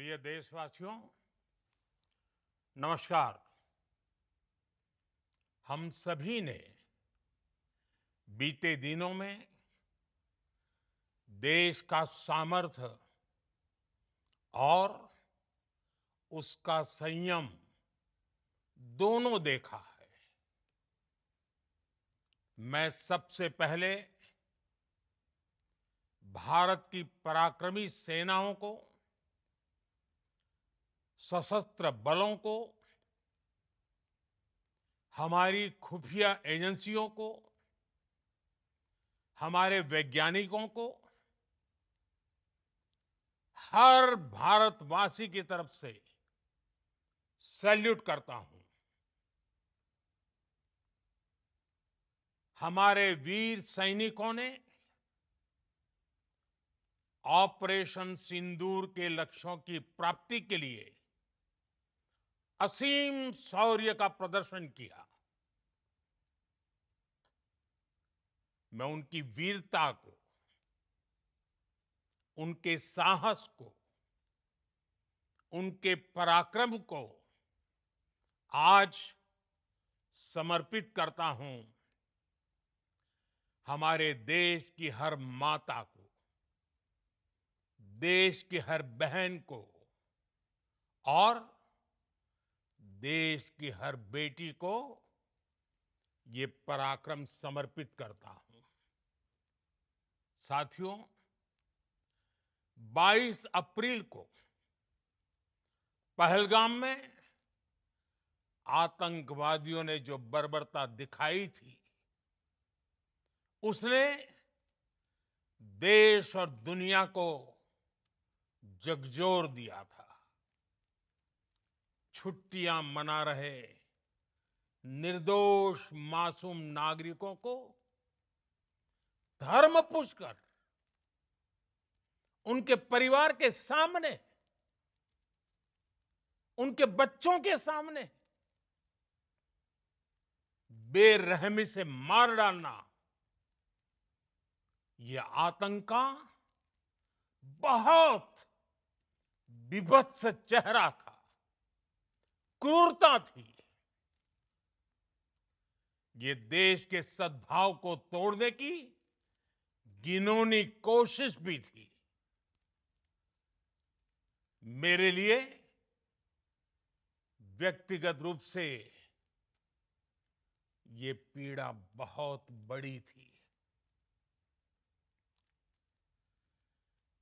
प्रिय देशवासियों, नमस्कार। हम सभी ने बीते दिनों में देश का सामर्थ्य और उसका संयम दोनों देखा है। मैं सबसे पहले भारत की पराक्रमी सेनाओं को, सशस्त्र बलों को, हमारी खुफिया एजेंसियों को, हमारे वैज्ञानिकों को, हर भारतवासी की तरफ से सैल्यूट करता हूं। हमारे वीर सैनिकों ने ऑपरेशन सिंदूर के लक्ष्यों की प्राप्ति के लिए असीम शौर्य का प्रदर्शन किया। मैं उनकी वीरता को, उनके साहस को, उनके पराक्रम को आज समर्पित करता हूं। हमारे देश की हर माता को, देश की हर बहन को और देश की हर बेटी को ये पराक्रम समर्पित करता हूं। साथियों, 22 अप्रैल को पहलगाम में आतंकवादियों ने जो बर्बरता दिखाई थी, उसने देश और दुनिया को झकझोर दिया था। छुट्टियां मना रहे निर्दोष मासूम नागरिकों को धर्म पूछकर उनके परिवार के सामने, उनके बच्चों के सामने बेरहमी से मार डालना, यह आतंक का बहुत बीभत्स चेहरा था, क्रूरता थी। ये देश के सद्भाव को तोड़ने की घिनौनी कोशिश भी थी। मेरे लिए व्यक्तिगत रूप से ये पीड़ा बहुत बड़ी थी।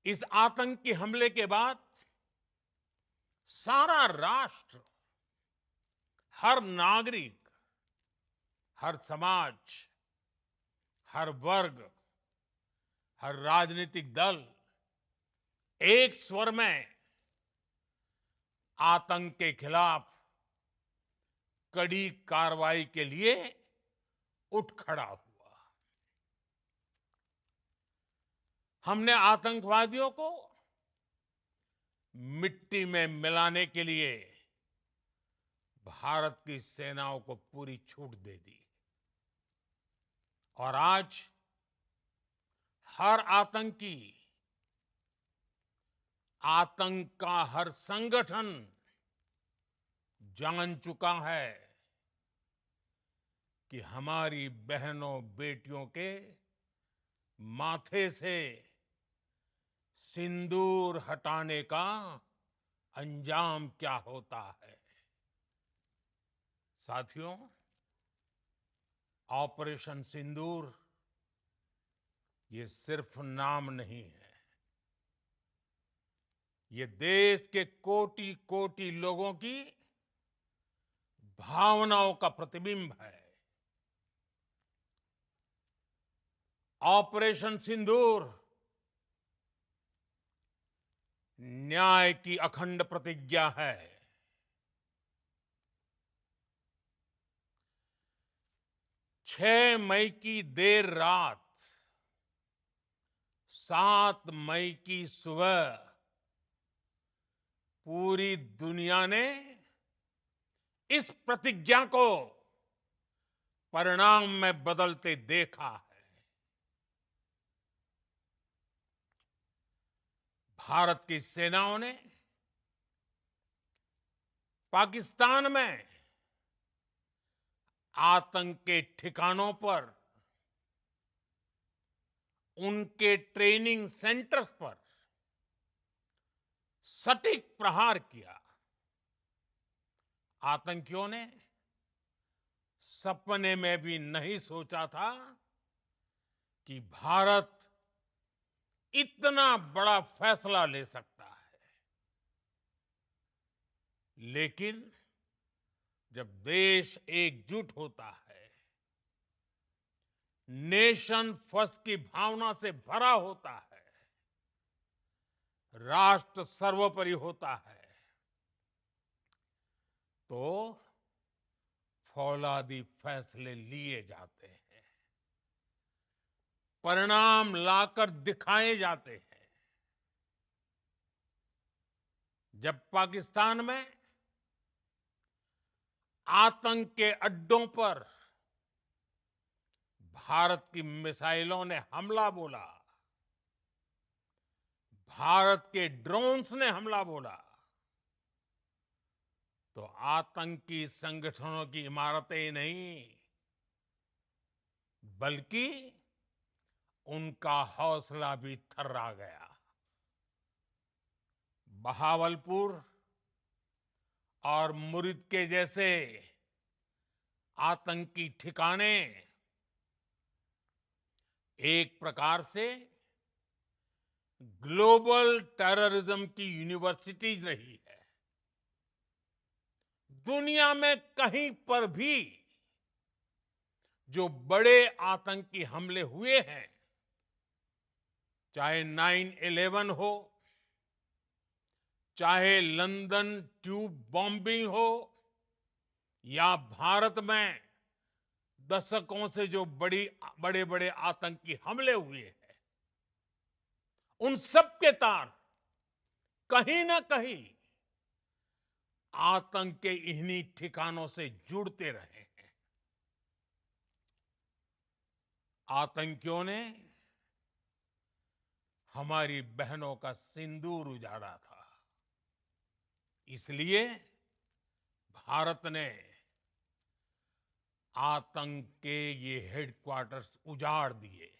इस आतंकी हमले के बाद सारा राष्ट्र, हर नागरिक, हर समाज, हर वर्ग, हर राजनीतिक दल एक स्वर में आतंक के खिलाफ कड़ी कार्रवाई के लिए उठ खड़ा हुआ। हमने आतंकवादियों को मिट्टी में मिलाने के लिए भारत की सेनाओं को पूरी छूट दे दी और आज हर आतंकी, आतंक का हर संगठन जान चुका है कि हमारी बहनों बेटियों के माथे से सिंदूर हटाने का अंजाम क्या होता है। साथियों, ऑपरेशन सिंदूर ये सिर्फ नाम नहीं है, ये देश के कोटि कोटि लोगों की भावनाओं का प्रतिबिंब है। ऑपरेशन सिंदूर न्याय की अखंड प्रतिज्ञा है। 6 मई की देर रात, 7 मई की सुबह पूरी दुनिया ने इस प्रतिज्ञा को परिणाम में बदलते देखा है। भारत की सेनाओं ने पाकिस्तान में आतंक के ठिकानों पर, उनके ट्रेनिंग सेंटर्स पर सटीक प्रहार किया। आतंकियों ने सपने में भी नहीं सोचा था कि भारत इतना बड़ा फैसला ले सकता है। लेकिन जब देश एकजुट होता है, नेशन फर्स्ट की भावना से भरा होता है, राष्ट्र सर्वोपरि होता है, तो फौलादी फैसले लिए जाते हैं, परिणाम लाकर दिखाए जाते हैं। जब पाकिस्तान में आतंक के अड्डों पर भारत की मिसाइलों ने हमला बोला, भारत के ड्रोन्स ने हमला बोला, तो आतंकी संगठनों की इमारतें नहीं, बल्कि उनका हौसला भी थर्रा गया। बहावलपुर और मुरिद के जैसे आतंकी ठिकाने एक प्रकार से ग्लोबल टेररिज्म की यूनिवर्सिटीज रही है। दुनिया में कहीं पर भी जो बड़े आतंकी हमले हुए हैं, चाहे 9/11 हो, चाहे लंदन ट्यूब बॉम्बिंग हो, या भारत में दशकों से जो बड़े बड़े आतंकी हमले हुए हैं, उन सब के तार कहीं ना कहीं आतंक के इन्हीं ठिकानों से जुड़ते रहे हैं। आतंकियों ने हमारी बहनों का सिंदूर उजाड़ा था, इसलिए भारत ने आतंक के ये हेडक्वार्टर्स उजाड़ दिए।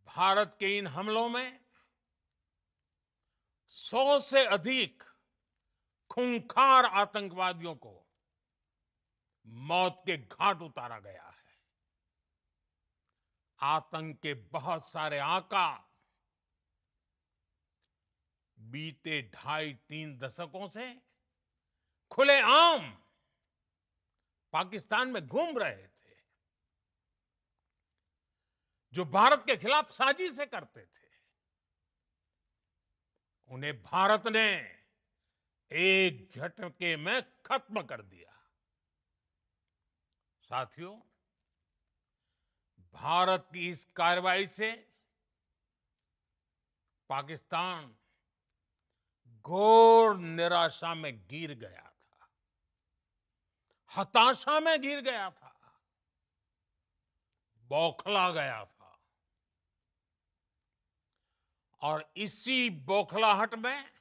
भारत के इन हमलों में 100 से अधिक खूंखार आतंकवादियों को मौत के घाट उतारा गया है। आतंक के बहुत सारे आका बीते 2.5-3 दशकों से खुलेआम पाकिस्तान में घूम रहे थे, जो भारत के खिलाफ साजिशें करते थे। उन्हें भारत ने एक झटके में खत्म कर दिया। साथियों, भारत की इस कार्रवाई से पाकिस्तान घोर निराशा में गिर गया था, हताशा में गिर गया था, बौखला गया था। और इसी बौखलाहट में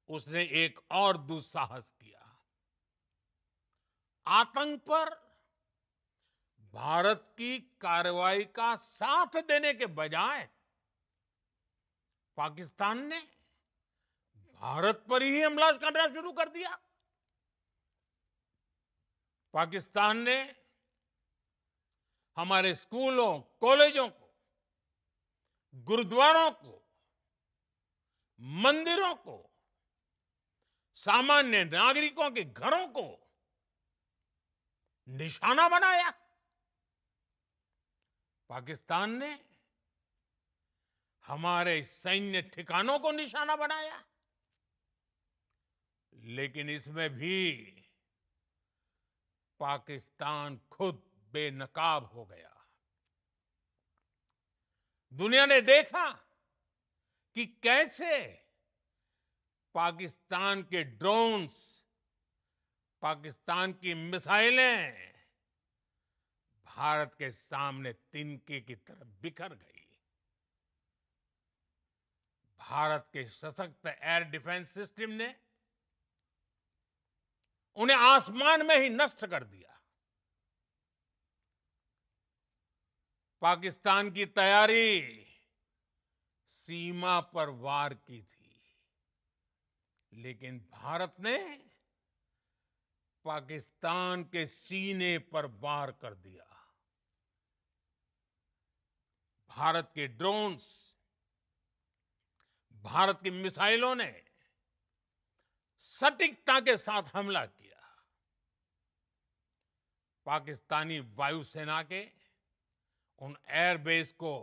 उसने एक और दुस्साहस किया। आतंक पर भारत की कार्रवाई का साथ देने के बजाय पाकिस्तान ने भारत पर ही हमला करना शुरू कर दिया। पाकिस्तान ने हमारे स्कूलों, कॉलेजों को, गुरुद्वारों को, मंदिरों को, सामान्य नागरिकों के घरों को निशाना बनाया। पाकिस्तान ने हमारे सैन्य ठिकानों को निशाना बनाया। लेकिन इसमें भी पाकिस्तान खुद बेनकाब हो गया। दुनिया ने देखा कि कैसे पाकिस्तान के ड्रोन्स, पाकिस्तान की मिसाइलें भारत के सामने तिनके की तरह बिखर गई। भारत के सशक्त एयर डिफेंस सिस्टम ने उन्हें आसमान में ही नष्ट कर दिया। पाकिस्तान की तैयारी सीमा पर वार की थी, लेकिन भारत ने पाकिस्तान के सीने पर वार कर दिया। भारत के ड्रोन्स, भारत की मिसाइलों ने सटीकता के साथ हमला किया। पाकिस्तानी वायुसेना के उन एयरबेस को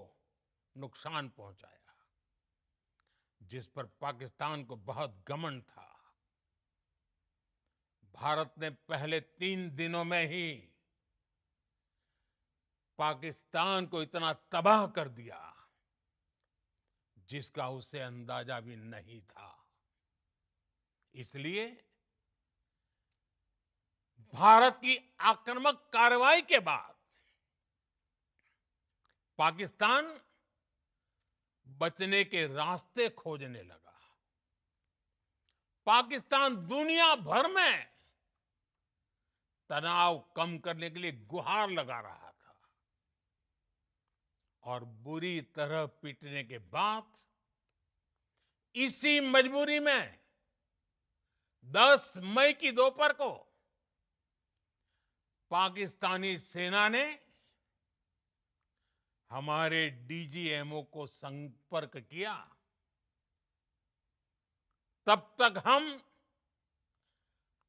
नुकसान पहुंचाया, जिस पर पाकिस्तान को बहुत घमंड था। भारत ने पहले 3 दिनों में ही पाकिस्तान को इतना तबाह कर दिया, जिसका उसे अंदाजा भी नहीं था। इसलिए भारत की आक्रामक कार्रवाई के बाद पाकिस्तान बचने के रास्ते खोजने लगा। पाकिस्तान दुनिया भर में तनाव कम करने के लिए गुहार लगा रहा था, और बुरी तरह पीटने के बाद इसी मजबूरी में 10 मई की दोपहर को पाकिस्तानी सेना ने हमारे डीजीएमओ को संपर्क किया। तब तक हम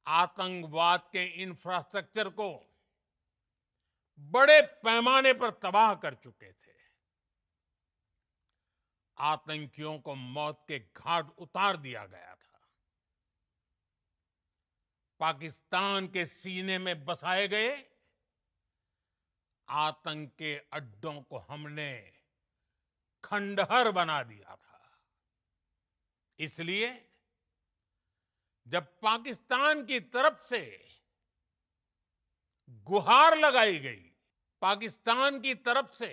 आतंकवाद के इंफ्रास्ट्रक्चर को बड़े पैमाने पर तबाह कर चुके थे। आतंकियों को मौत के घाट उतार दिया गया था। पाकिस्तान के सीने में बसाए गए आतंक के अड्डों को हमने खंडहर बना दिया था। इसलिए जब पाकिस्तान की तरफ से गुहार लगाई गई, पाकिस्तान की तरफ से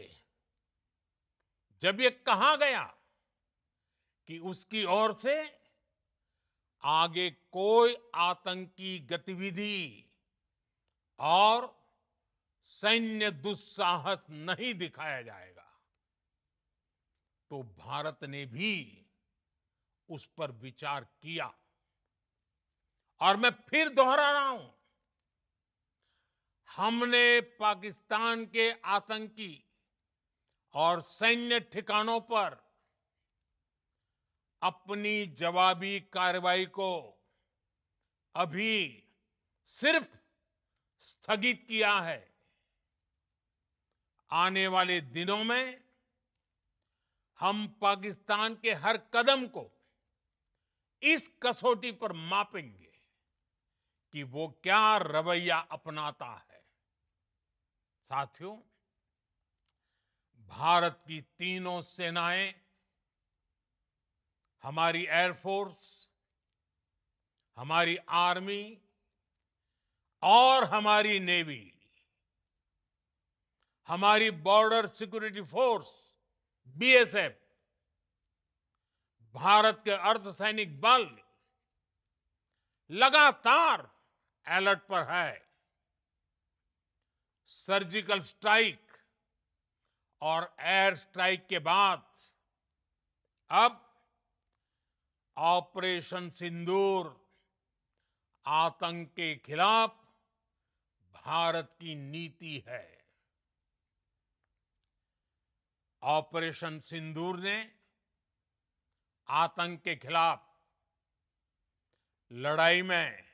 जब ये कहा गया कि उसकी ओर से आगे कोई आतंकी गतिविधि और सैन्य दुस्साहस नहीं दिखाया जाएगा, तो भारत ने भी उस पर विचार किया। और मैं फिर दोहरा रहा हूं, हमने पाकिस्तान के आतंकी और सैन्य ठिकानों पर अपनी जवाबी कार्रवाई को अभी सिर्फ स्थगित किया है। आने वाले दिनों में हम पाकिस्तान के हर कदम को इस कसौटी पर मापेंगे कि वो क्या रवैया अपनाता है। साथियों, भारत की तीनों सेनाएं, हमारी एयरफोर्स, हमारी आर्मी और हमारी नेवी, हमारी border security force BSF, Bharat के अर्धसैनिक बल लगातार अलर्ट पर है। सर्जिकल स्ट्राइक और एयर स्ट्राइक के बाद अब ऑपरेशन सिंदूर आतंक के खिलाफ भारत की नीति है। ऑपरेशन सिंदूर ने आतंक के खिलाफ लड़ाई में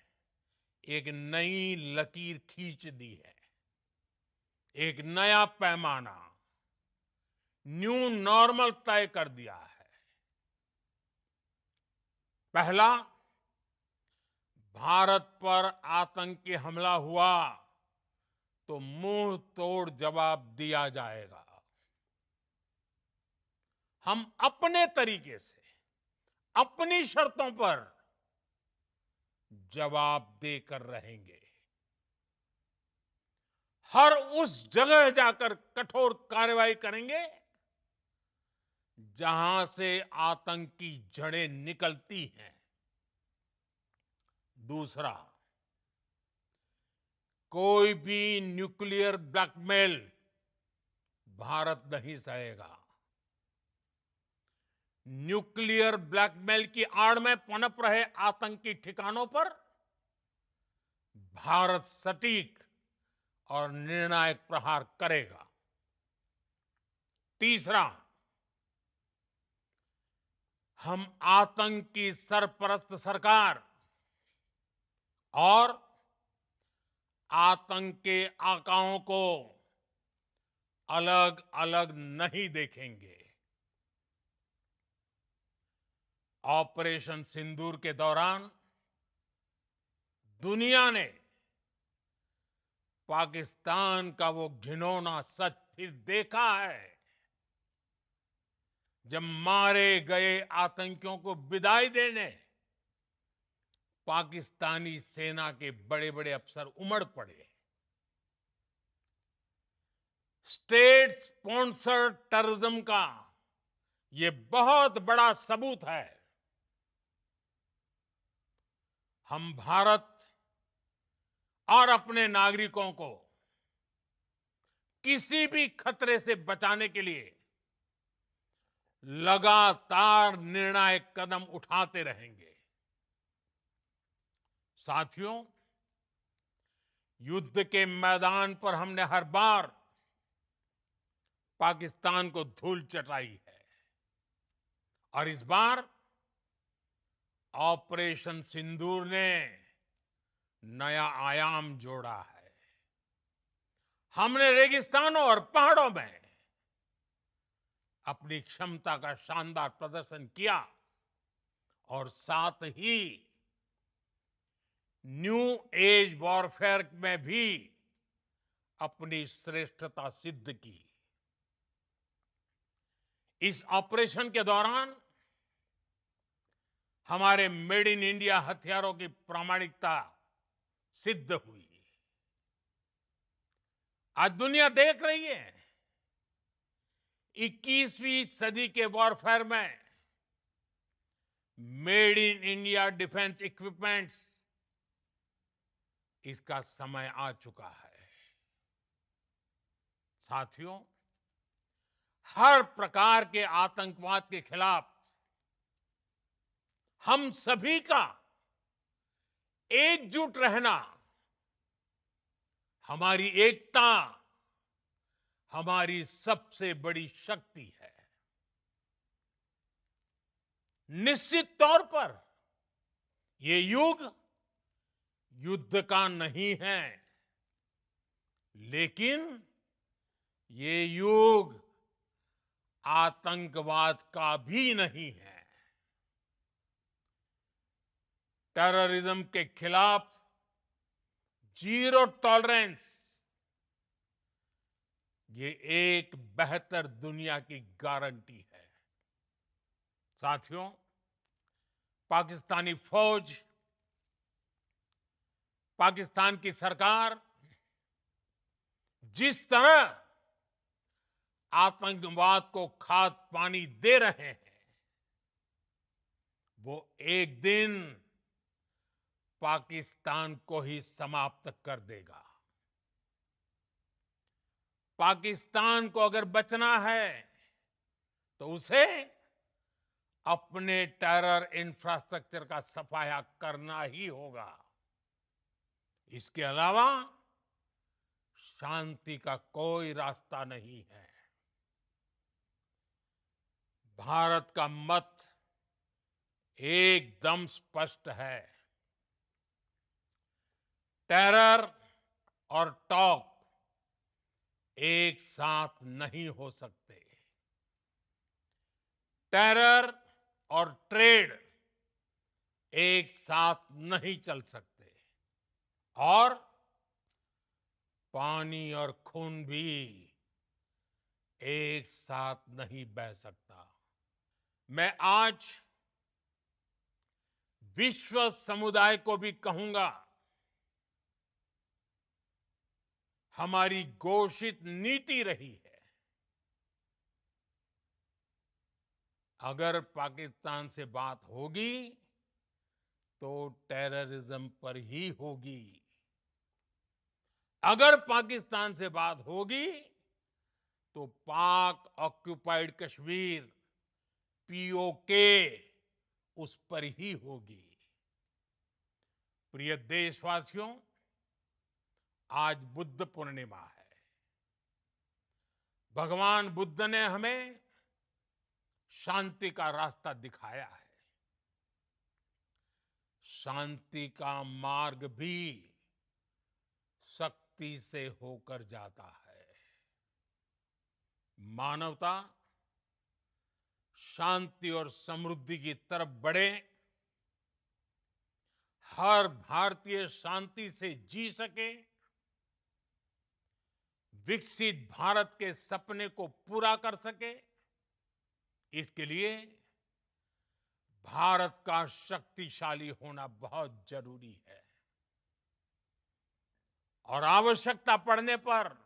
एक नई लकीर खींच दी है, एक नया पैमाना, न्यू नॉर्मल तय कर दिया है। पहला, भारत पर आतंकी हमला हुआ तो मुंह तोड़ जवाब दिया जाएगा। हम अपने तरीके से, अपनी शर्तों पर जवाब देकर रहेंगे। हर उस जगह जाकर कठोर कार्रवाई करेंगे जहां से आतंक की जड़ें निकलती हैं। दूसरा, कोई भी न्यूक्लियर ब्लैकमेल भारत नहीं सहेगा। न्यूक्लियर ब्लैकमेल की आड़ में पनप रहे आतंकी ठिकानों पर भारत सटीक और निर्णायक प्रहार करेगा। तीसरा, हम आतंक की सरपरस्त सरकार और आतंक के आकाओं को अलग अलग नहीं देखेंगे। ऑपरेशन सिंदूर के दौरान दुनिया ने पाकिस्तान का वो घिनौना सच फिर देखा है, जब मारे गए आतंकियों को विदाई देने पाकिस्तानी सेना के बड़े बड़े अफसर उमड़ पड़े। स्टेट स्पॉन्सर्ड टेररिज्म का ये बहुत बड़ा सबूत है। हम भारत और अपने नागरिकों को किसी भी खतरे से बचाने के लिए लगातार निर्णायक कदम उठाते रहेंगे। साथियों, युद्ध के मैदान पर हमने हर बार पाकिस्तान को धूल चटाई है और इस बार ऑपरेशन सिंदूर ने नया आयाम जोड़ा है। हमने रेगिस्तानों और पहाड़ों में अपनी क्षमता का शानदार प्रदर्शन किया और साथ ही न्यू एज वॉरफेयर में भी अपनी श्रेष्ठता सिद्ध की। इस ऑपरेशन के दौरान हमारे मेड इन इंडिया हथियारों की प्रामाणिकता सिद्ध हुई। आज दुनिया देख रही है 21वीं सदी के वॉरफेयर में made in India defence equipments, इसका समय आ चुका है। साथियों, हर प्रकार के आतंकवाद के खिलाफ हम सभी का एकजुट रहना हमारी एकता, हमारी सबसे बड़ी शक्ति है। निश्चित तौर पर ये युग युद्ध का नहीं है, लेकिन ये युग आतंकवाद का भी नहीं है। टेररिज्म के खिलाफ जीरो टॉलरेंस, ये एक बेहतर दुनिया की गारंटी है। साथियों, पाकिस्तानी फौज, पाकिस्तान की सरकार जिस तरह आतंकवाद को खाद पानी दे रहे हैं, वो एक दिन पाकिस्तान को ही समाप्त कर देगा। पाकिस्तान को अगर बचना है तो उसे अपने टेरर इंफ्रास्ट्रक्चर का सफाया करना ही होगा। इसके अलावा शांति का कोई रास्ता नहीं है। भारत का मत एकदम स्पष्ट है। टेरर और टॉक एक साथ नहीं हो सकते। टेरर और ट्रेड एक साथ नहीं चल सकते और पानी और खून भी एक साथ नहीं बह सकता। मैं आज विश्व समुदाय को भी कहूंगा, हमारी घोषित नीति रही है अगर पाकिस्तान से बात होगी तो टेररिज्म पर ही होगी। अगर पाकिस्तान से बात होगी तो पाक ऑक्युपाइड कश्मीर पीओके उस पर ही होगी। प्रिय देशवासियों, आज बुद्ध पूर्णिमा है। भगवान बुद्ध ने हमें शांति का रास्ता दिखाया है। शांति का मार्ग भी शक्ति से होकर जाता है। मानवता शांति और समृद्धि की तरफ बढ़े, हर भारतीय शांति से जी सके, विकसित भारत के सपने को पूरा कर सके, इसके लिए भारत का शक्तिशाली होना बहुत जरूरी है। और आवश्यकता पड़ने पर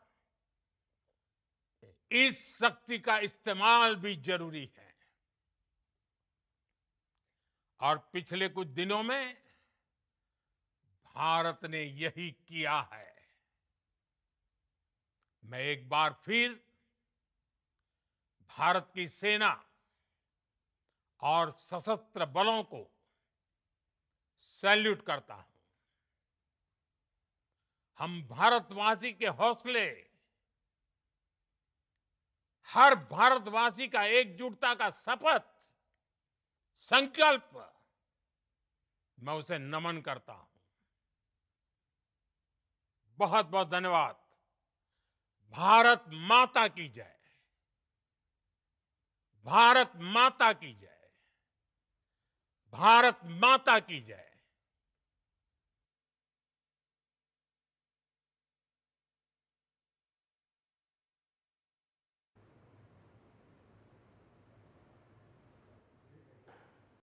इस शक्ति का इस्तेमाल भी जरूरी है। और पिछले कुछ दिनों में भारत ने यही किया है। मैं एक बार फिर भारत की सेना और सशस्त्र बलों को सैल्यूट करता हूं। हम भारतवासी के हौसले, हर भारतवासी का एकजुटता का शपथ, संकल्प, मैं उसे नमन करता हूं। बहुत बहुत धन्यवाद। भारत माता की जय। भारत माता की जय। भारत माता की जय।